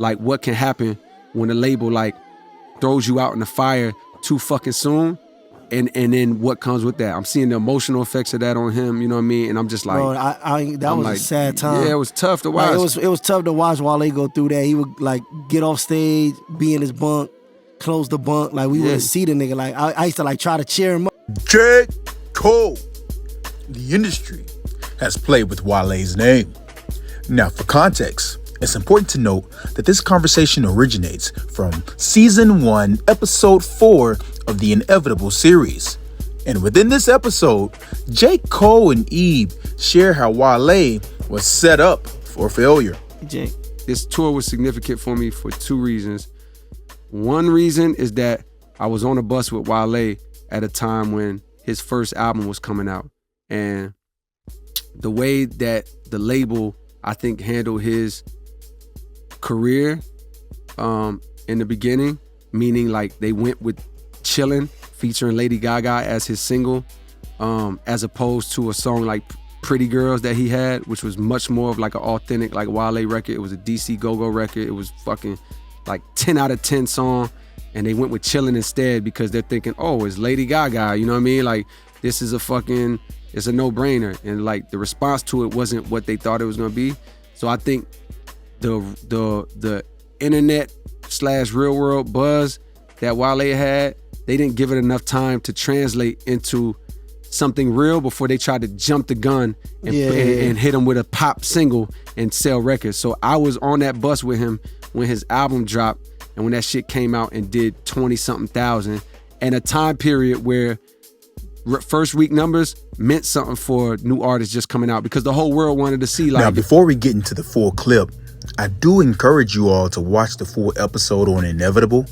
like what can happen when a label like throws you out in the fire too fucking soon, and then what comes with that. I'm seeing the emotional effects of that on him, you know what I mean? And I'm just like, bro, that I'm was like, a sad time. Yeah, it was tough to watch. Like, it was tough to watch Wale go through that. He would like get off stage, be in his bunk, close the bunk. Like we wouldn't see the nigga. Like I used to like try to cheer him up. J. Cole. The industry has played with Wale's name. Now, for context, it's important to note that this conversation originates from Season 1, Episode 4 of the Inevitable series. And within this episode, J. Cole and Eve share how Wale was set up for failure. Jake. This tour was significant for me for two reasons. One reason is that I was on a bus with Wale at a time when his first album was coming out. And the way that the label, I think, handled his career in the beginning, meaning like they went with Chillin' featuring Lady Gaga as his single, as opposed to a song like Pretty Girls that he had, which was much more of like an authentic like Wale record. It was a DC Go-Go record. It was fucking like 10 out of 10 song, and they went with Chillin' instead because they're thinking, oh, it's Lady Gaga, you know what I mean? Like, this is it's a no-brainer. And like the response to it wasn't what they thought it was gonna be. So I think the internet / real world buzz that Wale had, they didn't give it enough time to translate into something real before they tried to jump the gun and hit him with a pop single and sell records. So I was on that bus with him when his album dropped and when that shit came out and did 20-something thousand, and a time period where first week numbers meant something for new artists just coming out because the whole world wanted to see like. Now, before we get into the full clip, I do encourage you all to watch the full episode on Inevitable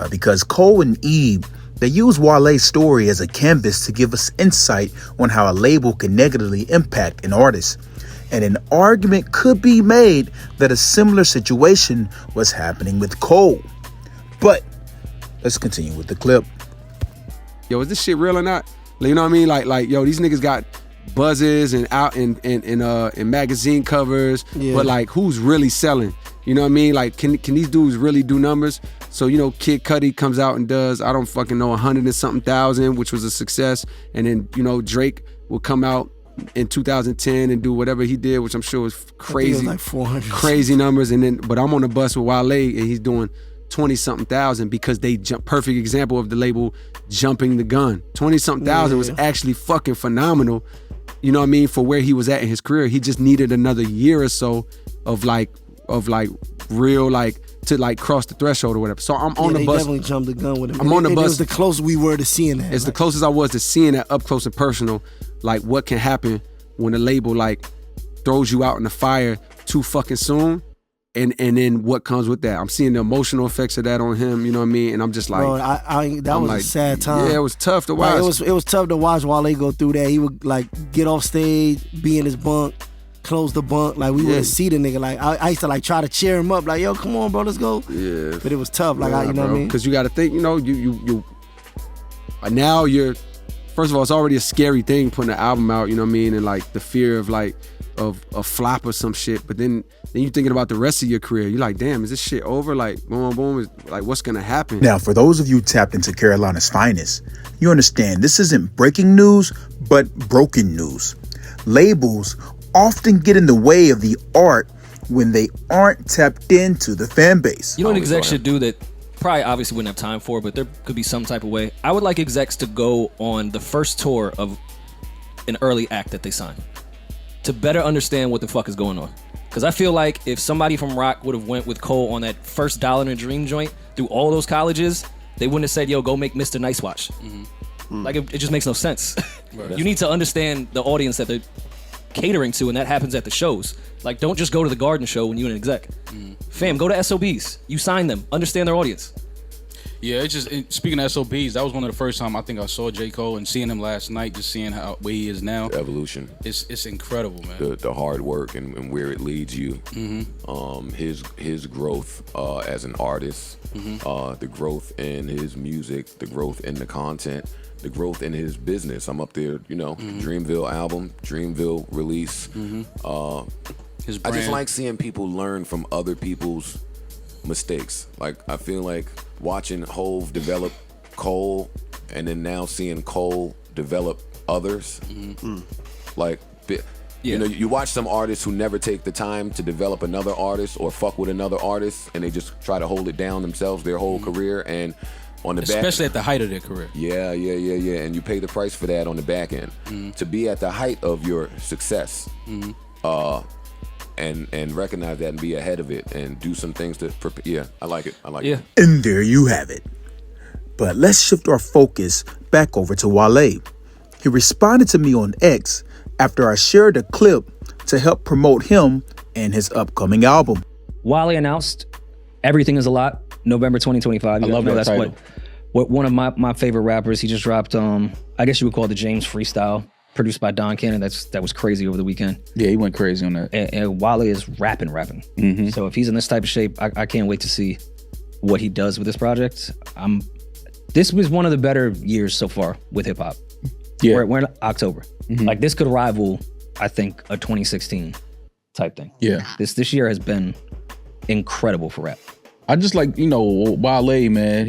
because Cole and Eve, they use Wale's story as a canvas to give us insight on how a label can negatively impact an artist. And an argument could be made that a similar situation was happening with Cole. But let's continue with the clip. Yo, is this shit real or not? You know what I mean? Like, yo, these niggas got buzzes and out in magazine covers, but like, who's really selling? You know what I mean? Like, can these dudes really do numbers? So, you know, Kid Cudi comes out and does, I don't fucking know, 100 and something thousand, which was a success. And then, you know, Drake will come out in 2010 and do whatever he did, which I'm sure was crazy. I think it was like 400. Crazy numbers. And then, but I'm on the bus with Wale and he's doing 20-something thousand because they jump. Perfect example of the label jumping the gun. 20-something thousand was actually fucking phenomenal. You know what I mean? For where he was at in his career, he just needed another year or so of real to like cross the threshold or whatever. So I'm on the bus. They definitely jumped the gun with him. I'm on the bus. It was the closest we were to seeing that. It's the closest I was to seeing that up close and personal. Like what can happen when a label like throws you out in the fire too fucking soon. And then what comes with that. I'm seeing the emotional effects of that on him, you know what I mean? And I'm just like, bro, that was a sad time. Yeah, it was tough to watch. Like, it was tough to watch Wale go through that. He would like get off stage, be in his bunk, close the bunk. Like we wouldn't see the nigga. Like I used to like try to cheer him up. Like, yo, come on, bro, let's go. Yeah. But it was tough. Like you know what I mean? Because you got to think, you know, you now you're. First of all, it's already a scary thing putting an album out. You know what I mean? And like the fear of like of a flop or some shit. But then you're thinking about the rest of your career. You're like, damn, is this shit over? Like, boom, boom, is like, what's gonna happen? Now, for those of you tapped into Carolina's finest, you understand this isn't breaking news, but broken news. Labels often get in the way of the art when they aren't tapped into the fan base. You know what execs should do that probably obviously wouldn't have time for, but there could be some type of way. I would like execs to go on the first tour of an early act that they sign to better understand what the fuck is going on. Because I feel like if somebody from rock would have went with Cole on that first Dollar and a Dream joint through all those colleges, they wouldn't have said, yo, go make Mr. Nice Watch. Like, it just makes no sense. Right. You need to understand the audience that they're catering to, and that happens at the shows. Like, don't just go to the Garden show when you're an exec. Fam, go to SOBs. You sign them. Understand their audience. Yeah, it's just, speaking of SOBs, that was one of the first time I think I saw J. Cole, and seeing him last night, just seeing how where he is now. The evolution. It's incredible, man. The hard work and where it leads you. His growth as an artist, the growth in his music, the growth in the content, the growth in his business. I'm up there, you know, Dreamville album, Dreamville release. His brand. I just like seeing people learn from other people's mistakes. Like I feel like watching Hove develop Cole, and then now seeing Cole develop others. Like, you know, you watch some artists who never take the time to develop another artist or fuck with another artist, and they just try to hold it down themselves their whole career, and on the especially back, at the height of their career. Yeah, and you pay the price for that on the back end. To be at the height of your success, and recognize that and be ahead of it and do some things to prepare. Yeah, I like it. Yeah. And there you have it. But let's shift our focus back over to Wale. He responded to me on X after I shared a clip to help promote him and his upcoming album. Wale announced Everything Is a Lot, November 2025. I love that title. What one of my favorite rappers. He just dropped, I guess you would call it the James Freestyle, produced by Don Cannon. That was crazy over the weekend. Yeah, he went crazy on that. And Wale is rapping. So if he's in this type of shape, I can't wait to see what he does with this project. This was one of the better years so far with hip hop. Yeah. We're in October. Like this could rival, I think, a 2016 type thing. Yeah. This year has been incredible for rap. I just like, you know, Wale, man.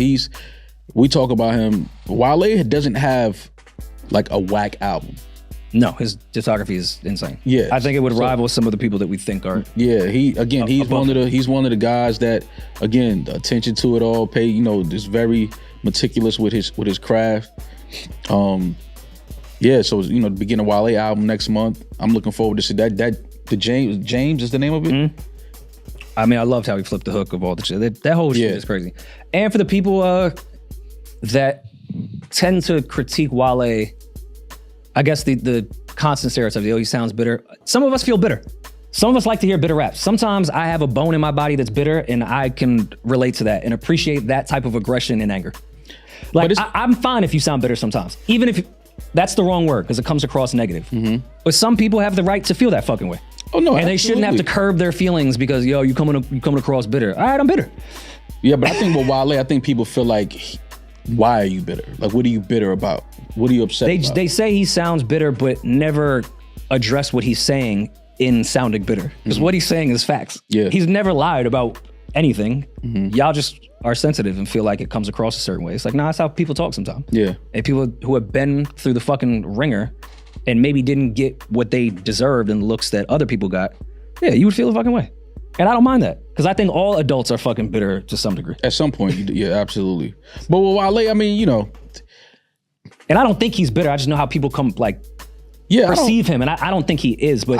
We talk about him. Wale doesn't have like a whack album. No, his discography is insane. Yeah. I think it would rival some of the people that we think are. Yeah, he's one of the guys that, again, the attention to it all, is very meticulous with his craft. Yeah, so the beginning of Wale album next month. I'm looking forward to see that. The James is the name of it. I mean, I loved how he flipped the hook of all the shit. That whole shit is crazy. And for the people that tend to critique Wale, I guess the constant stereotype, he sounds bitter. Some of us feel bitter. Some of us like to hear bitter raps. Sometimes I have a bone in my body that's bitter, and I can relate to that and appreciate that type of aggression and anger. Like, I'm fine if you sound bitter sometimes, even if that's the wrong word because it comes across negative. But some people have the right to feel that fucking way. Oh no, and they shouldn't have to curb their feelings because you coming across bitter. All right, I'm bitter. Yeah, but I think with Wale, I think people feel like, why are you bitter? Like, what are you bitter about? What are you upset about? They say he sounds bitter, but never address what he's saying in sounding bitter. Because what he's saying is facts. Yeah. He's never lied about anything. Y'all just are sensitive and feel like it comes across a certain way. It's like, nah, that's how people talk sometimes. Yeah. And people who have been through the fucking ringer and maybe didn't get what they deserved and the looks that other people got, yeah, you would feel the fucking way. And I don't mind that. Because I think all adults are fucking bitter to some degree. At some point, yeah, absolutely. But with Wale, I mean, and I don't think he's bitter. I just know how people perceive him. And I don't think he is. But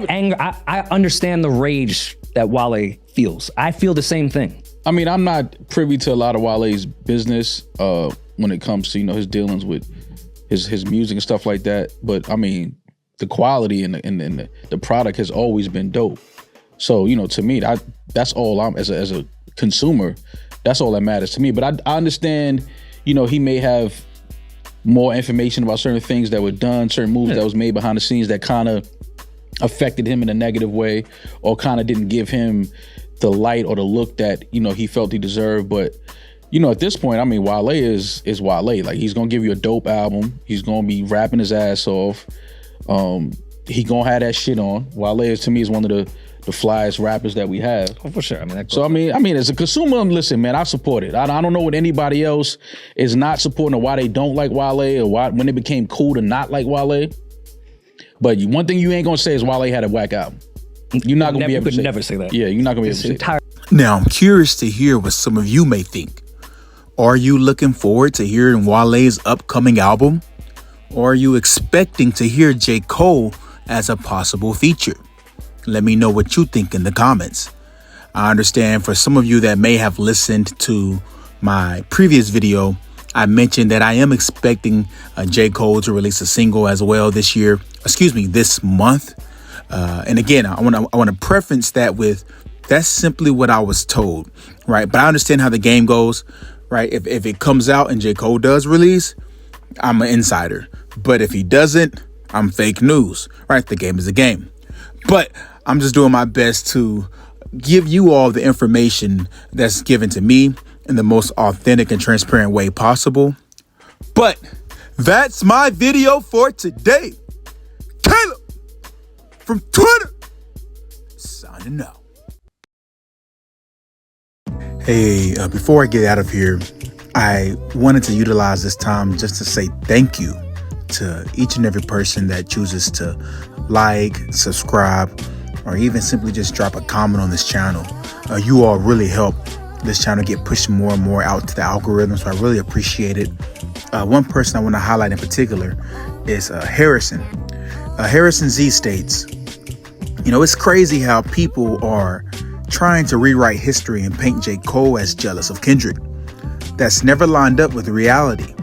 anger, I understand the rage that Wale feels. I feel the same thing. I mean, I'm not privy to a lot of Wale's business when it comes to, his dealings with his music and stuff like that. But I mean, the quality and the product has always been dope. So, to me, that's all I'm, as a consumer, that's all that matters to me. But I understand, he may have more information about certain things that were done, certain moves that was made behind the scenes that kind of affected him in a negative way or kind of didn't give him the light or the look that, he felt he deserved. But, at this point, I mean, Wale is Wale. Like, he's going to give you a dope album. He's going to be rapping his ass off. He going to have that shit on. Wale, to me, is one of the flyest rappers that we have. Oh, for sure. I mean, as a consumer, listen, man, I support it. I don't know what anybody else is not supporting or why they don't like Wale or why when it became cool to not like Wale. But one thing you ain't gonna say is Wale had a whack album. You're not gonna be able to say never say that. Yeah, you're not gonna be able to say that. Now, I'm curious to hear what some of you may think. Are you looking forward to hearing Wale's upcoming album? Or are you expecting to hear J. Cole as a possible feature? Let me know what you think in the comments. I understand for some of you that may have listened to my previous video, I mentioned that I am expecting J. Cole to release a single as well this month. And again, I want to preference that with that's simply what I was told, right? But I understand how the game goes, right? If it comes out and J. Cole does release, I'm an insider. But if he doesn't, I'm fake news, right? The game is a game. But I'm just doing my best to give you all the information that's given to me in the most authentic and transparent way possible. But that's my video for today. Caleb from Twitter, signing out. Hey, before I get out of here, I wanted to utilize this time just to say thank you to each and every person that chooses to like, subscribe, or even simply just drop a comment on this channel. You all really help this channel get pushed more and more out to the algorithm, so I really appreciate it. One person I want to highlight in particular is Harrison. Harrison Z states, it's crazy how people are trying to rewrite history and paint J. Cole as jealous of Kendrick. That's never lined up with reality.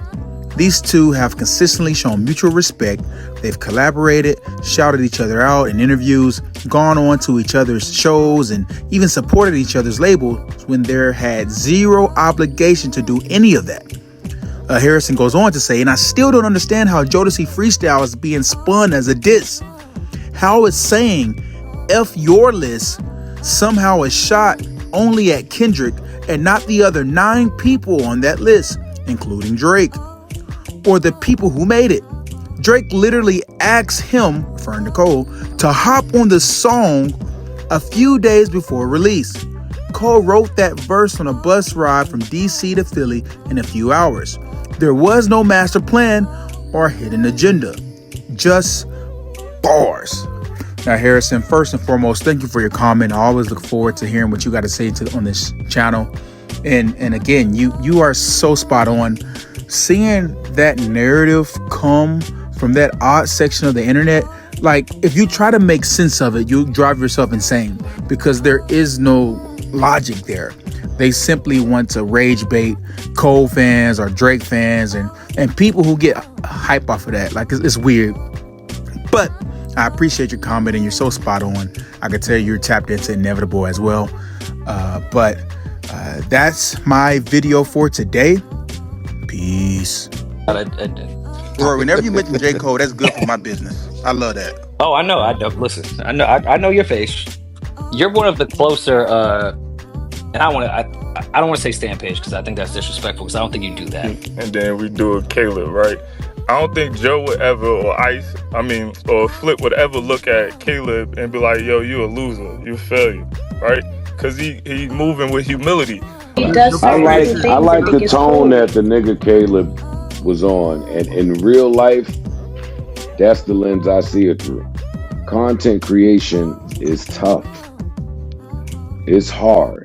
These two have consistently shown mutual respect. They've collaborated, shouted each other out in interviews, gone on to each other's shows, and even supported each other's labels when there had zero obligation to do any of that. Harrison goes on to say, and I still don't understand how Jodeci Freestyle is being spun as a diss. How is saying F your list somehow a shot only at Kendrick and not the other 9 people on that list, including Drake, or the people who made it. Drake literally asked him, referring to Cole, to hop on the song a few days before release. Cole wrote that verse on a bus ride from DC to Philly in a few hours. There was no master plan or hidden agenda, just bars. Now, Harrison, first and foremost, thank you for your comment. I always look forward to hearing what you got to say on this channel. And again, you are so spot on. Seeing that narrative come from that odd section of the internet, like if you try to make sense of it, you drive yourself insane because there is no logic there. They simply want to rage bait Cole fans or Drake fans and people who get hype off of that. Like it's weird. But I appreciate your comment and you're so spot on. I can tell you're tapped into Inevitable as well. But that's my video for today. Peace. Bro, whenever you mention J. Cole, that's good for my business. I love that. Oh, I know. Listen, I know your face. You're one of the closer, and I don't want to say stand page because I think that's disrespectful because I don't think you do that. And then we do a Caleb, right? I don't think Joe would ever, or Flip would ever look at Caleb and be like, yo, you a loser, you a failure, right? Because he moving with humility. I like the tone that the nigga Caleb was on, and in real life, that's the lens I see it through. Content creation is tough. It's hard.